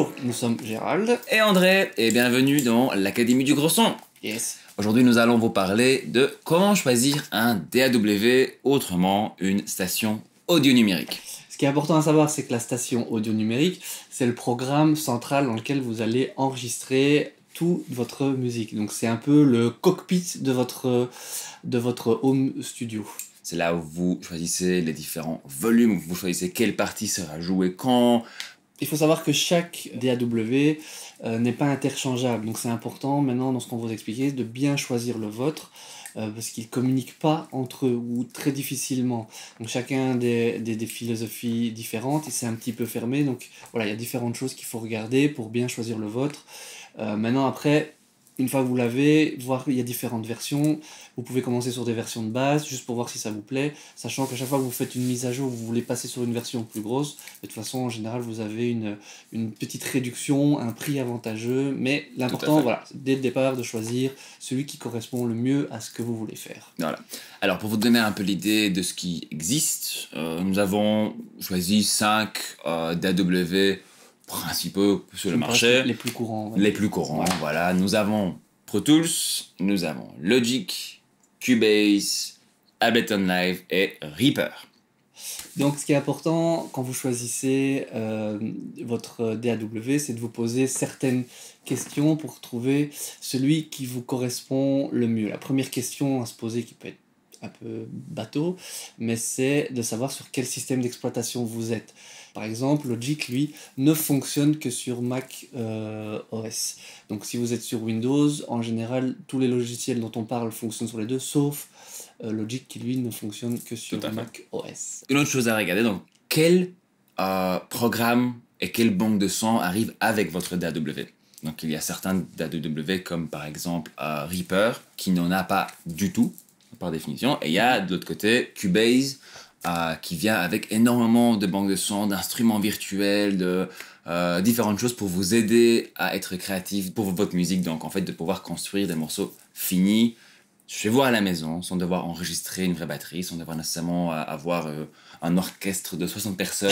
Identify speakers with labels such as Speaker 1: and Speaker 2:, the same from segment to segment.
Speaker 1: Bonjour, nous sommes Gérald
Speaker 2: et André, et bienvenue dans l'Académie du Gros Son.
Speaker 1: Yes.
Speaker 2: Aujourd'hui, nous allons vous parler de comment choisir un DAW, autrement une station audio numérique.
Speaker 1: Ce qui est important à savoir, c'est que la station audio numérique, c'est le programme central dans lequel vous allez enregistrer toute votre musique. Donc c'est un peu le cockpit de votre home studio.
Speaker 2: C'est là où vous choisissez les différents volumes, où vous choisissez quelle partie sera jouée quand.
Speaker 1: Il faut savoir que chaque DAW n'est pas interchangeable. Donc c'est important maintenant dans ce qu'on va vous expliquer de bien choisir le vôtre parce qu'ils ne communiquent pas entre eux ou très difficilement. Donc chacun a des philosophies différentes et c'est un petit peu fermé. Donc voilà, il y a différentes choses qu'il faut regarder pour bien choisir le vôtre. Maintenant après, une fois que vous l'avez, voir il y a différentes versions. Vous pouvez commencer sur des versions de base, juste pour voir si ça vous plaît, sachant qu'à chaque fois que vous faites une mise à jour, vous voulez passer sur une version plus grosse. De toute façon, en général, vous avez une petite réduction, un prix avantageux, mais l'important, voilà, c'est dès le départ de choisir celui qui correspond le mieux à ce que vous voulez faire.
Speaker 2: Voilà. Alors, pour vous donner un peu l'idée de ce qui existe, nous avons choisi 5 DAW principaux sur le marché.
Speaker 1: Les plus courants.
Speaker 2: Les plus courants, ouais. Voilà. Nous avons Pro Tools, nous avons Logic, Cubase, Ableton Live et Reaper.
Speaker 1: Donc ce qui est important quand vous choisissez votre DAW, c'est de vous poser certaines questions pour trouver celui qui vous correspond le mieux. La première question à se poser, qui peut être un peu bateau, mais c'est de savoir sur quel système d'exploitation vous êtes. Par exemple, Logic, lui, ne fonctionne que sur Mac OS. Donc si vous êtes sur Windows, en général, tous les logiciels dont on parle fonctionnent sur les deux, sauf Logic qui, lui, ne fonctionne que sur Mac OS.
Speaker 2: Une autre chose à regarder, donc, quel programme et quelle banque de son arrive avec votre DAW. Donc il y a certains DAW, comme par exemple Reaper, qui n'en a pas du tout, par définition, et il y a de l'autre côté Cubase, qui vient avec énormément de banques de sons, d'instruments virtuels, de différentes choses pour vous aider à être créatif pour votre musique. Donc en fait de pouvoir construire des morceaux finis chez vous à la maison, sans devoir enregistrer une vraie batterie, sans devoir nécessairement avoir un orchestre de 60 personnes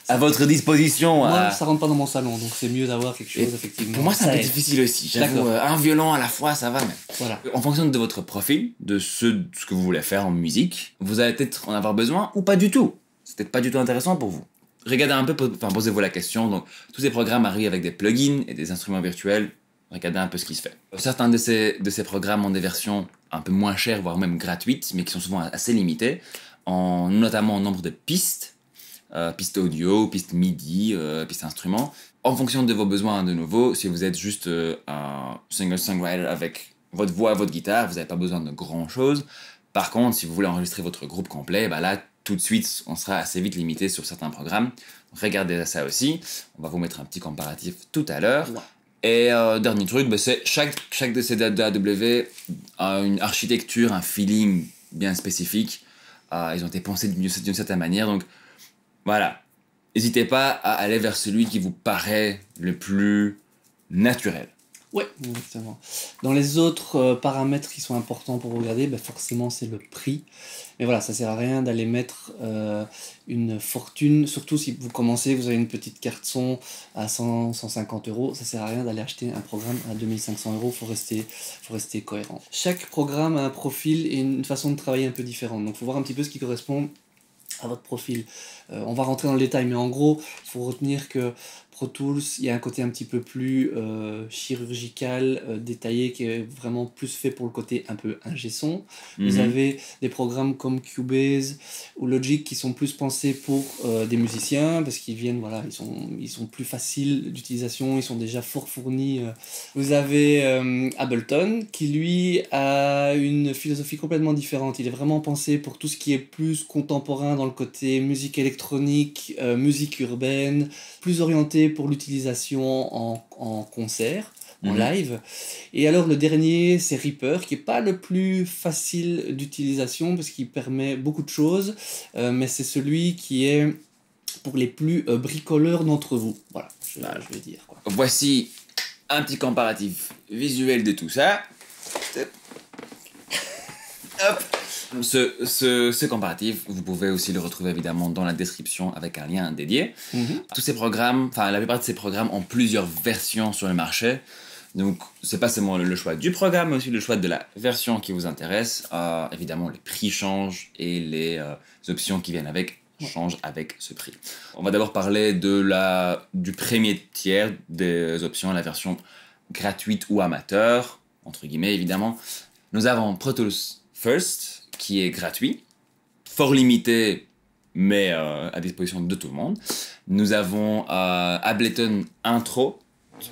Speaker 2: à votre disposition.
Speaker 1: Moi, ça rentre pas dans mon salon, donc c'est mieux d'avoir quelque chose, effectivement.
Speaker 2: Pour moi, c'est un peu difficile aussi. J'avoue, un violon à la fois, ça va, mais...
Speaker 1: Voilà.
Speaker 2: En fonction de votre profil, de ce que vous voulez faire en musique, vous allez peut-être en avoir besoin ou pas du tout. C'est peut-être pas du tout intéressant pour vous. Regardez un peu, enfin, posez-vous la question. Donc, tous ces programmes arrivent avec des plugins et des instruments virtuels. Regardez un peu ce qui se fait. Certains de ces programmes ont des versions un peu moins chères, voire même gratuites, mais qui sont souvent assez limitées, notamment en nombre de pistes, pistes audio, pistes MIDI, pistes instruments. En fonction de vos besoins, de nouveau, si vous êtes juste un singer-songwriter avec votre voix, votre guitare, vous n'avez pas besoin de grand-chose. Par contre, si vous voulez enregistrer votre groupe complet, bah là, tout de suite, on sera assez vite limité sur certains programmes. Donc, regardez ça aussi. On va vous mettre un petit comparatif tout à l'heure. Ouais. Et dernier truc, bah, c'est chaque de ces DAW a une architecture, un feeling bien spécifique. Ils ont été pensés d'une certaine manière. Donc voilà, n'hésitez pas à aller vers celui qui vous paraît le plus naturel.
Speaker 1: Ouais, exactement. Dans les autres paramètres qui sont importants pour regarder, bah forcément c'est le prix. Mais voilà, ça sert à rien d'aller mettre une fortune, surtout si vous commencez, vous avez une petite carte son à 100-150 €, ça sert à rien d'aller acheter un programme à 2500 €, faut rester cohérent. Chaque programme a un profil et une façon de travailler un peu différente, donc il faut voir un petit peu ce qui correspond à votre profil. On va rentrer dans le détail, mais en gros, il faut retenir que Pro Tools, il y a un côté un petit peu plus chirurgical, détaillé, qui est vraiment plus fait pour le côté un peu ingé son. Vous avez des programmes comme Cubase ou Logic qui sont plus pensés pour des musiciens, parce qu'ils viennent, voilà, ils sont plus faciles d'utilisation, ils sont déjà fort fournis. Vous avez Ableton, qui lui a une philosophie complètement différente. Il est vraiment pensé pour tout ce qui est plus contemporain dans le côté musique électronique, musique urbaine, plus orienté pour l'utilisation en concert, en live. Et alors le dernier, c'est Reaper, qui est pas le plus facile d'utilisation parce qu'il permet beaucoup de choses, mais c'est celui qui est pour les plus bricoleurs d'entre vous. Voilà, je vais dire, quoi.
Speaker 2: Voici un petit comparatif visuel de tout ça. Hop. Ce comparatif, vous pouvez aussi le retrouver évidemment dans la description avec un lien dédié. Tous ces programmes, enfin la plupart de ces programmes ont plusieurs versions sur le marché. Donc c'est pas seulement le choix du programme, mais aussi le choix de la version qui vous intéresse. Évidemment, les prix changent et les options qui viennent avec changent avec ce prix. On va d'abord parler du premier tiers des options, la version gratuite ou amateur, entre guillemets évidemment. Nous avons Pro Tools First, qui est gratuit, fort limité, mais à disposition de tout le monde. Nous avons Ableton Intro,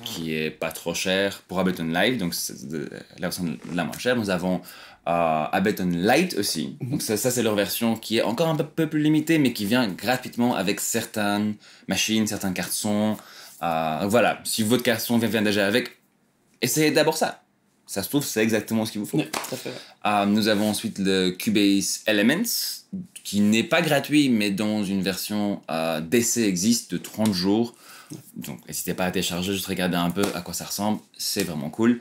Speaker 2: qui est pas trop cher pour Ableton Live, donc c'est la version la moins chère. Nous avons Ableton Lite aussi, donc ça c'est leur version qui est encore un peu plus limitée, mais qui vient gratuitement avec certaines machines, certains cartes son. Voilà, si votre carte son vient déjà avec, essayez d'abord ça. Ça se trouve, c'est exactement ce qu'il vous faut.
Speaker 1: Oui, tout à fait.
Speaker 2: Nous avons ensuite le Cubase Elements, qui n'est pas gratuit, mais dont une version d'essai existe de 30 jours. Donc, n'hésitez pas à télécharger, juste regarder un peu à quoi ça ressemble. C'est vraiment cool.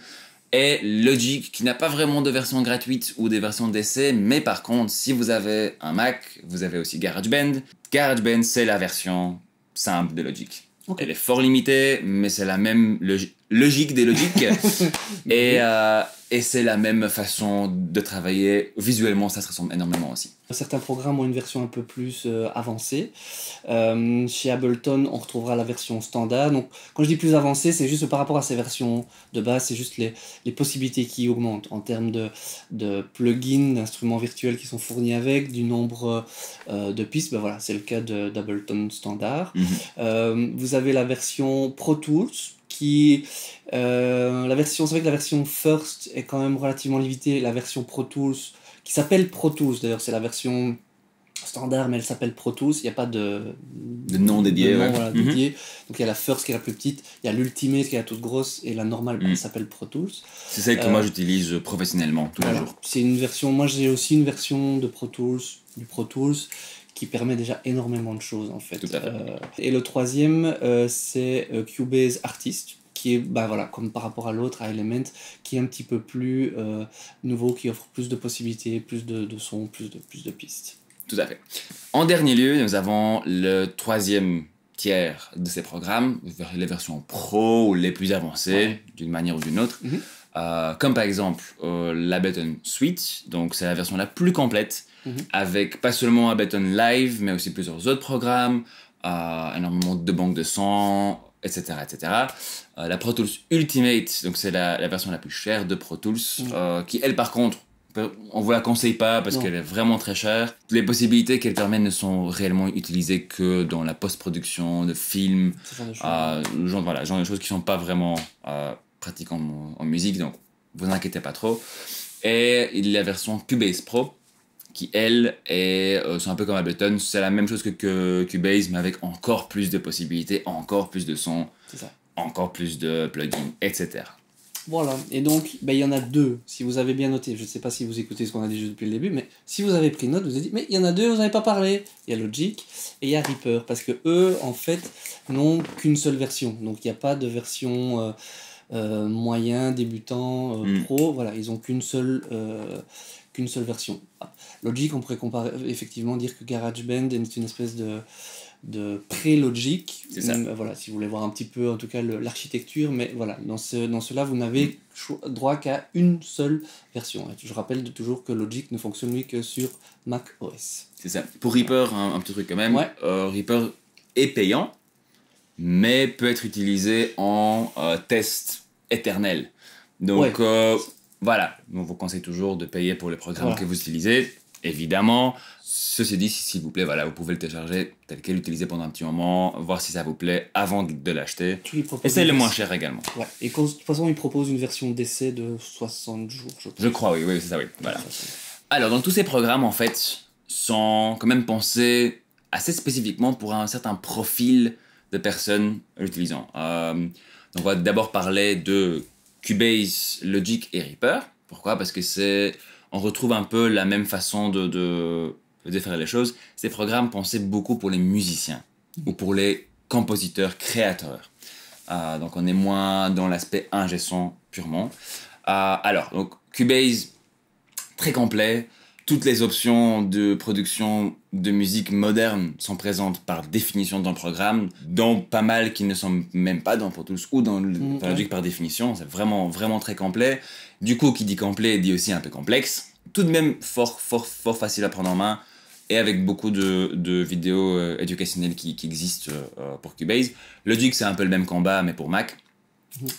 Speaker 2: Et Logic, qui n'a pas vraiment de version gratuite ou des versions d'essai, mais par contre, si vous avez un Mac, vous avez aussi GarageBand. GarageBand, c'est la version simple de Logic. Okay. Elle est fort limitée, mais c'est la même logique des logiques. et c'est la même façon de travailler. Visuellement, ça se ressemble énormément aussi.
Speaker 1: Certains programmes ont une version un peu plus avancée. Chez Ableton, on retrouvera la version standard. Donc, quand je dis plus avancée, c'est juste par rapport à ces versions de base, c'est juste les possibilités qui augmentent en termes de plugins, d'instruments virtuels qui sont fournis avec, du nombre de pistes. Ben voilà, c'est le cas d'Ableton standard. Vous avez la version Pro Tools, qui c'est vrai que la version First est quand même relativement limitée. La version Pro Tools, qui s'appelle Pro Tools d'ailleurs, c'est la version standard, mais elle s'appelle Pro Tools. Il n'y a pas de
Speaker 2: nom dédié.
Speaker 1: Dédié. Donc il y a la First qui est la plus petite, il y a l'Ultimate qui est la toute grosse, et la normale elle s'appelle Pro Tools.
Speaker 2: C'est celle que moi j'utilise professionnellement tous les jours.
Speaker 1: C'est une version, moi j'ai aussi une version de Pro Tools, du Pro Tools, qui permet déjà énormément de choses en fait.
Speaker 2: Tout à fait.
Speaker 1: Et le troisième, c'est Cubase Artist, qui est, voilà, comme par rapport à l'autre, à Element, qui est un petit peu plus nouveau, qui offre plus de possibilités, plus de sons, plus de pistes.
Speaker 2: Tout à fait. En dernier lieu, nous avons le troisième tiers de ces programmes, les versions pro ou les plus avancées, d'une manière ou d'une autre. Comme par exemple l'Ableton Suite, donc c'est la version la plus complète, avec pas seulement Ableton Live, mais aussi plusieurs autres programmes, énormément de banques de sons, etc. La Pro Tools Ultimate, donc c'est la version la plus chère de Pro Tools, qui elle par contre, on vous la conseille pas parce qu'elle est vraiment très chère. Les possibilités qu'elle permet ne sont réellement utilisées que dans la post-production de films, genre de choses qui sont pas vraiment pratiques en musique, donc vous inquiétez pas trop. Et il y a la version Cubase Pro, qui elle c'est un peu comme Ableton, c'est la même chose que Cubase, mais avec encore plus de possibilités, encore plus de sons, encore plus de plugins, etc.
Speaker 1: Voilà, et donc il y en a deux, si vous avez bien noté. Je ne sais pas si vous écoutez ce qu'on a dit depuis le début, mais si vous avez pris note, vous avez dit, mais il y en a deux, vous n'avez pas parlé. Il y a Logic et il y a Reaper, parce que eux, en fait, n'ont qu'une seule version. Donc il n'y a pas de version moyen, débutant, pro. Voilà, ils n'ont qu'une seule version. Logic, on pourrait effectivement dire que GarageBand est une espèce de pré-Logic. Voilà, si vous voulez voir un petit peu en tout cas l'architecture, mais voilà, dans cela vous n'avez droit qu'à une seule version. Et je rappelle toujours que Logic ne fonctionne lui que sur Mac OS.
Speaker 2: C'est ça. Pour Reaper, un petit truc quand même, Reaper est payant, mais peut être utilisé en test éternel. Donc voilà, on vous conseille toujours de payer pour les programmes que vous utilisez, évidemment. Ceci dit, s'il vous plaît, voilà, vous pouvez le télécharger tel quel, l'utiliser pendant un petit moment, voir si ça vous plaît avant de l'acheter. Et c'est le moins cher également.
Speaker 1: Ouais. Et de toute façon, il propose une version d'essai de 60 jours, je pense.
Speaker 2: Je crois, oui, c'est ça, oui. Voilà. Alors, donc tous ces programmes, en fait, sont quand même pensés assez spécifiquement pour un certain profil de personnes l'utilisant. Donc, on va d'abord parler de Cubase, Logic et Reaper. Pourquoi ? Parce que on retrouve un peu la même façon de faire les choses. Ces programmes pensaient beaucoup pour les musiciens ou pour les compositeurs, créateurs. Donc on est moins dans l'aspect ingé son purement. Alors, donc Cubase, très complet. toutes les options de production de musique moderne sont présentes par définition dans le programme, dont pas mal qui ne sont même pas dans Pro Tools ou dans Logic par définition. C'est vraiment, vraiment très complet. Du coup, qui dit complet dit aussi un peu complexe. Tout de même fort facile à prendre en main et avec beaucoup de vidéos éducationnelles qui existent pour Cubase. Logic, c'est un peu le même combat, mais pour Mac.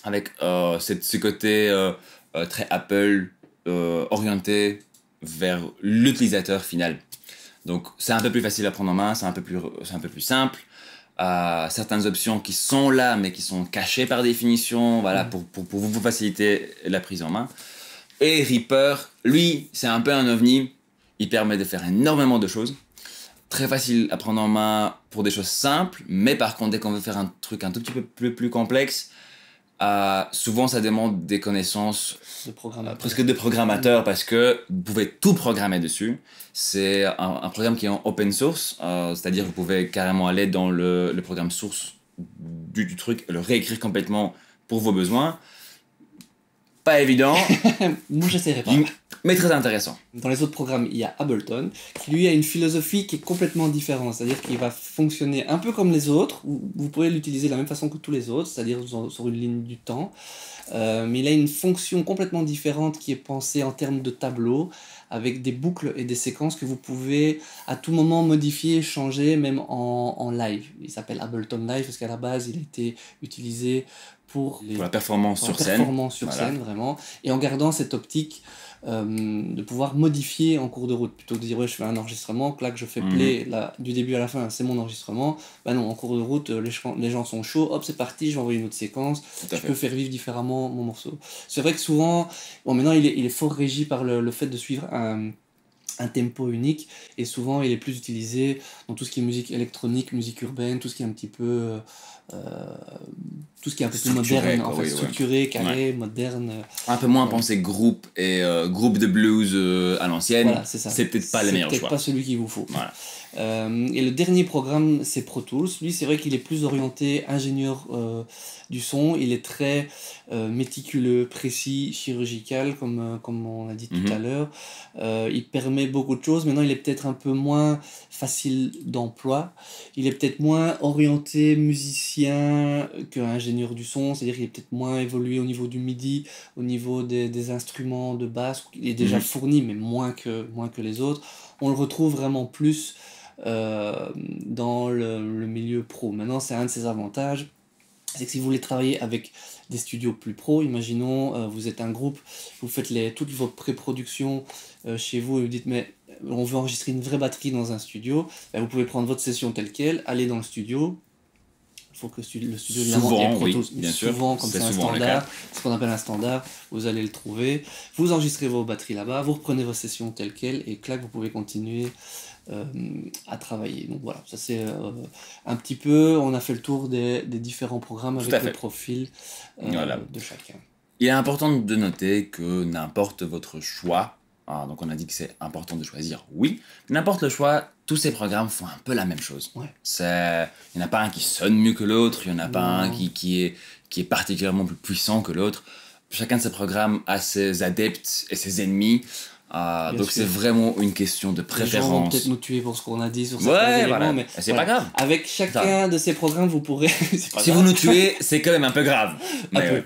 Speaker 2: Avec ce côté très Apple orienté vers l'utilisateur final. Donc c'est un peu plus facile à prendre en main, c'est un peu plus simple. Certaines options qui sont là mais qui sont cachées par définition, voilà, pour vous faciliter la prise en main. Et Reaper, lui, c'est un peu un ovni. Il permet de faire énormément de choses. Très facile à prendre en main pour des choses simples, mais par contre dès qu'on veut faire un truc un tout petit peu plus complexe, souvent ça demande des connaissances presque de programmateur parce que vous pouvez tout programmer dessus. C'est un programme qui est en open source, c'est-à-dire que vous pouvez carrément aller dans le programme source du truc et le réécrire complètement pour vos besoins. Pas évident.
Speaker 1: Moi, j'essaierai pas.
Speaker 2: Mais très intéressant.
Speaker 1: Dans les autres programmes, il y a Ableton, qui lui a une philosophie qui est complètement différente. C'est-à-dire qu'il va fonctionner un peu comme les autres. Vous pourrez l'utiliser de la même façon que tous les autres, c'est-à-dire sur une ligne du temps. Mais il a une fonction complètement différente qui est pensée en termes de tableau, avec des boucles et des séquences que vous pouvez à tout moment modifier, changer, même en live. Il s'appelle Ableton Live parce qu'à la base, il a été utilisé pour
Speaker 2: la performance sur scène.
Speaker 1: Scène, vraiment. Et en gardant cette optique de pouvoir modifier en cours de route. Plutôt que de dire, ouais, je fais un enregistrement, clac, je fais play, là, du début à la fin, c'est mon enregistrement. Bah non, en cours de route, les gens sont chauds, hop, c'est parti, je vais envoyer une autre séquence. Je peux faire vivre différemment mon morceau. C'est vrai que souvent, bon, maintenant, il est fort régi par le fait de suivre un tempo unique, et souvent il est plus utilisé dans tout ce qui est musique électronique, musique urbaine, tout ce qui est un petit peu tout ce qui est un peu plus moderne, en fait, structuré, carré, moderne.
Speaker 2: Un peu moins pensé groupe et groupe de blues à l'ancienne, voilà, c'est peut-être pas le meilleur choix.
Speaker 1: C'est peut-être pas celui qu'il vous faut.
Speaker 2: Voilà.
Speaker 1: Et le dernier programme, c'est Pro Tools. Lui, c'est vrai qu'il est plus orienté ingénieur du son. Il est très méticuleux, précis, chirurgical, comme on a dit tout à l'heure. Il permet beaucoup de choses. Maintenant, il est peut-être un peu moins facile d'emploi. Il est peut-être moins orienté musicien qu'ingénieur du son. C'est-à-dire qu'il est peut-être moins évolué au niveau du MIDI, au niveau des instruments de basse. Il est déjà fourni, mais moins que les autres. On le retrouve vraiment plus dans le milieu pro. Maintenant, c'est un de ses avantages, c'est que si vous voulez travailler avec des studios plus pro, imaginons vous êtes un groupe, vous faites toutes vos pré-productions chez vous et vous dites mais on veut enregistrer une vraie batterie dans un studio, vous pouvez prendre votre session telle quelle, aller dans le studio. Il faut que le studio
Speaker 2: évidemment ait
Speaker 1: bien souvent, comme c'est un standard, ce qu'on appelle un standard, vous allez le trouver, vous enregistrez vos batteries là-bas, vous reprenez vos sessions telles quelles et clac, vous pouvez continuer à travailler. Donc voilà, ça c'est un petit peu, on a fait le tour des différents programmes avec le profil de chacun.
Speaker 2: Il est important de noter que n'importe votre choix, donc on a dit que c'est important de choisir, oui, n'importe le choix, tous ces programmes font un peu la même chose.
Speaker 1: Ouais.
Speaker 2: Il n'y en a pas un qui sonne mieux que l'autre, il n'y en a pas un qui est particulièrement plus puissant que l'autre. Chacun de ces programmes a ses adeptes et ses ennemis. Donc c'est vraiment une question de préférence. Les gens vont
Speaker 1: peut-être nous tuer pour ce qu'on a dit sur certains éléments, mais
Speaker 2: c'est pas grave.
Speaker 1: Avec chacun de ces programmes, vous pourrez...
Speaker 2: si vous nous tuez, c'est quand même un peu grave. Mais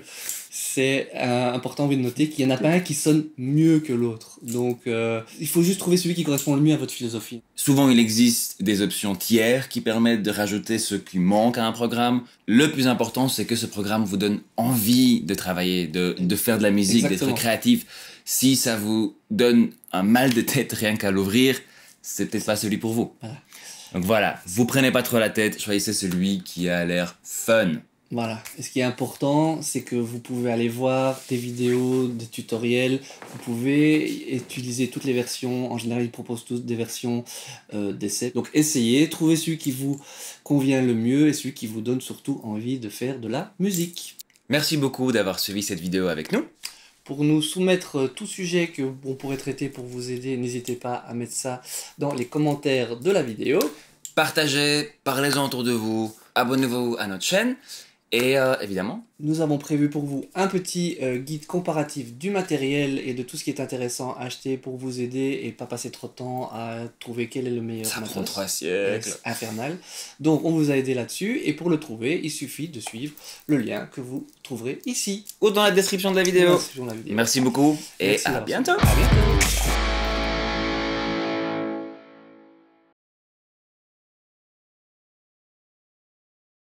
Speaker 1: c'est important de noter qu'il n'y en a pas un qui sonne mieux que l'autre. Donc il faut juste trouver celui qui correspond le mieux à votre philosophie.
Speaker 2: Souvent il existe des options tiers qui permettent de rajouter ce qui manque à un programme. Le plus important, c'est que ce programme vous donne envie de travailler, de faire de la musique, d'être créatif. Si ça vous donne un mal de tête rien qu'à l'ouvrir, c'est peut-être pas celui pour vous.
Speaker 1: Voilà.
Speaker 2: Donc voilà, vous prenez pas trop la tête, choisissez celui qui a l'air fun.
Speaker 1: Voilà, et ce qui est important, c'est que vous pouvez aller voir des vidéos, des tutoriels, vous pouvez utiliser toutes les versions, en général ils proposent tous des versions d'essai. Donc essayez, trouvez celui qui vous convient le mieux et celui qui vous donne surtout envie de faire de la musique.
Speaker 2: Merci beaucoup d'avoir suivi cette vidéo avec nous.
Speaker 1: Pour nous soumettre tout sujet que on pourrait traiter pour vous aider, n'hésitez pas à mettre ça dans les commentaires de la vidéo.
Speaker 2: Partagez, parlez-en autour de vous, abonnez-vous à notre chaîne. Et évidemment,
Speaker 1: Nous avons prévu pour vous un petit guide comparatif du matériel et de tout ce qui est intéressant à acheter pour vous aider et pas passer trop de temps à trouver quel est le meilleur
Speaker 2: ça
Speaker 1: matos.
Speaker 2: prend 3 siècles.
Speaker 1: C'est infernal. Donc on vous a aidé là-dessus et pour le trouver, il suffit de suivre le lien que vous trouverez ici.
Speaker 2: Ou dans la description de la
Speaker 1: Dans la
Speaker 2: vidéo.
Speaker 1: description de la vidéo.
Speaker 2: Merci beaucoup et
Speaker 1: Merci
Speaker 2: à
Speaker 1: d'avoir
Speaker 2: bientôt.
Speaker 1: suivi. À bientôt.